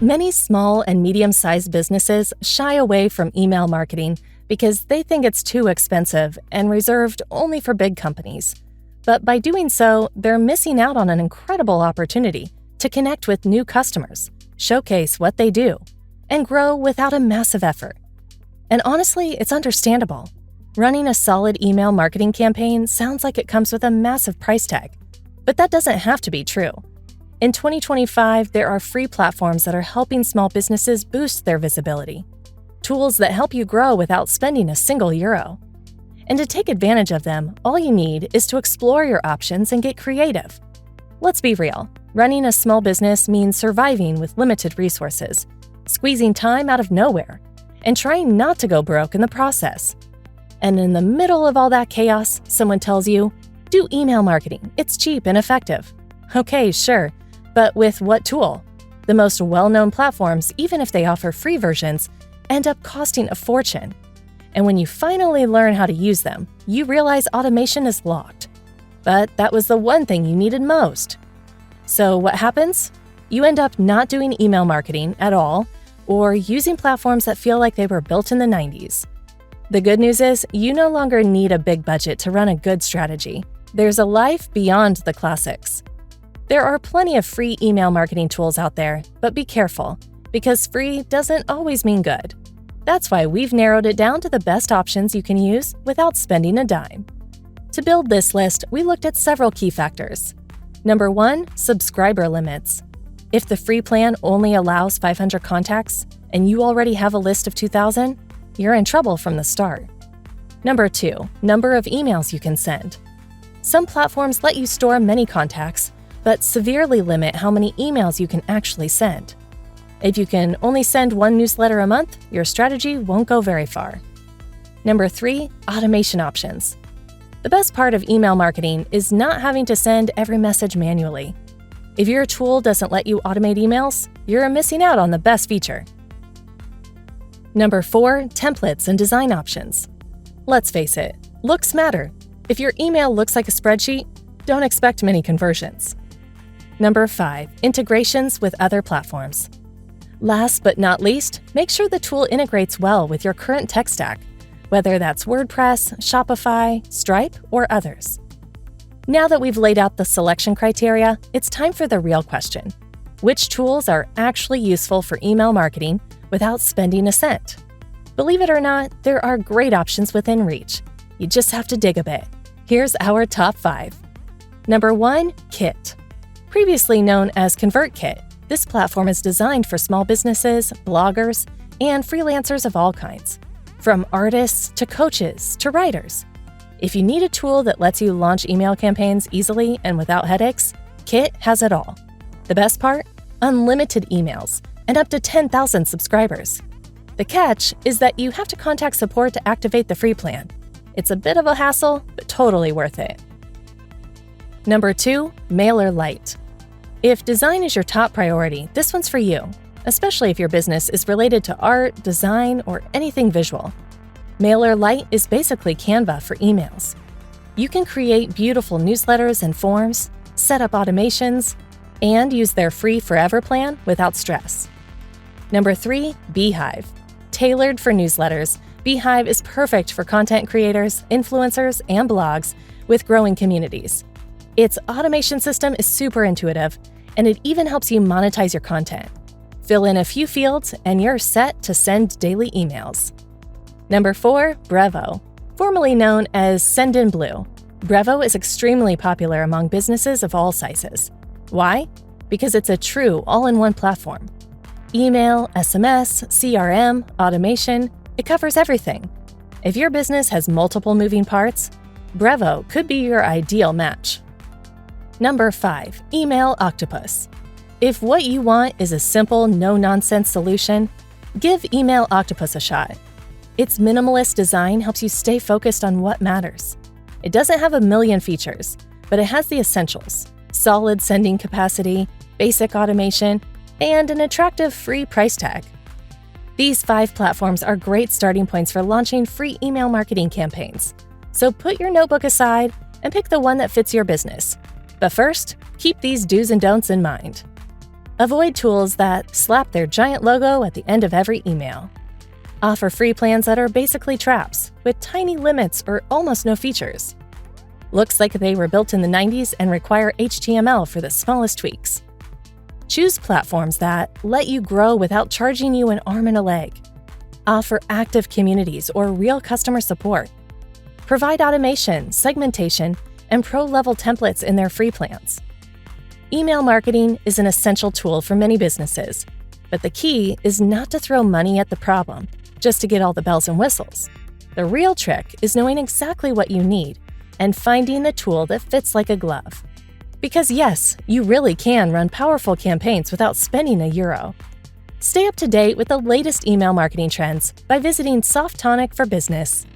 Many small and medium-sized businesses shy away from email marketing because they think it's too expensive and reserved only for big companies. But by doing so, they're missing out on an incredible opportunity to connect with new customers, showcase what they do, and grow without a massive effort. And honestly, it's understandable. Running a solid email marketing campaign sounds like it comes with a massive price tag, but that doesn't have to be true. In 2025, there are free platforms that are helping small businesses boost their visibility. Tools that help you grow without spending a single euro. And to take advantage of them, all you need is to explore your options and get creative. Let's be real. Running a small business means surviving with limited resources, squeezing time out of nowhere, and trying not to go broke in the process. And in the middle of all that chaos, someone tells you, do email marketing, it's cheap and effective. Okay, sure. But with what tool? The most well-known platforms, even if they offer free versions, end up costing a fortune. And when you finally learn how to use them, you realize automation is locked. But that was the one thing you needed most. So what happens? You end up not doing email marketing at all, or using platforms that feel like they were built in the 90s. The good news is, you no longer need a big budget to run a good strategy. There's a life beyond the classics. There are plenty of free email marketing tools out there, but be careful, because free doesn't always mean good. That's why we've narrowed it down to the best options you can use without spending a dime. To build this list, we looked at several key factors. Number 1, subscriber limits. If the free plan only allows 500 contacts and you already have a list of 2,000, you're in trouble from the start. Number 2, number of emails you can send. Some platforms let you store many contacts, but severely limit how many emails you can actually send. If you can only send one newsletter a month, your strategy won't go very far. Number 3, automation options. The best part of email marketing is not having to send every message manually. If your tool doesn't let you automate emails, you're missing out on the best feature. Number 4, templates and design options. Let's face it, looks matter. If your email looks like a spreadsheet, don't expect many conversions. Number 5, integrations with other platforms. Last but not least, make sure the tool integrates well with your current tech stack, whether that's WordPress, Shopify, Stripe, or others. Now that we've laid out the selection criteria, it's time for the real question. Which tools are actually useful for email marketing without spending a cent? Believe it or not, there are great options within reach. You just have to dig a bit. Here's our top 5. Number 1, Kit. Previously known as ConvertKit, this platform is designed for small businesses, bloggers, and freelancers of all kinds, from artists to coaches to writers. If you need a tool that lets you launch email campaigns easily and without headaches, Kit has it all. The best part? Unlimited emails and up to 10,000 subscribers. The catch is that you have to contact support to activate the free plan. It's a bit of a hassle, but totally worth it. Number 2, MailerLite. If design is your top priority, this one's for you, especially if your business is related to art, design, or anything visual. MailerLite is basically Canva for emails. You can create beautiful newsletters and forms, set up automations, and use their free forever plan without stress. Number 3, Beehiiv. Tailored for newsletters, Beehiiv is perfect for content creators, influencers, and blogs with growing communities. Its automation system is super intuitive, and it even helps you monetize your content. Fill in a few fields, and you're set to send daily emails. Number 4, Brevo. Formerly known as Sendinblue, Brevo is extremely popular among businesses of all sizes. Why? Because it's a true all-in-one platform. Email, SMS, CRM, automation, it covers everything. If your business has multiple moving parts, Brevo could be your ideal match. Number 5, Email Octopus. If what you want is a simple, no-nonsense solution, give Email Octopus a shot. Its minimalist design helps you stay focused on what matters. It doesn't have a million features, but it has the essentials: solid sending capacity, basic automation, and an attractive free price tag. These 5 platforms are great starting points for launching free email marketing campaigns. So put your notebook aside and pick the one that fits your business. But first, keep these do's and don'ts in mind. Avoid tools that slap their giant logo at the end of every email. Offer free plans that are basically traps, with tiny limits or almost no features. Looks like they were built in the 90s and require HTML for the smallest tweaks. Choose platforms that let you grow without charging you an arm and a leg. Offer active communities or real customer support. Provide automation, segmentation, and pro-level templates in their free plans. Email marketing is an essential tool for many businesses, but the key is not to throw money at the problem just to get all the bells and whistles. The real trick is knowing exactly what you need and finding the tool that fits like a glove. Because yes, you really can run powerful campaigns without spending €1. Stay up to date with the latest email marketing trends by visiting Soft Tonic for Business.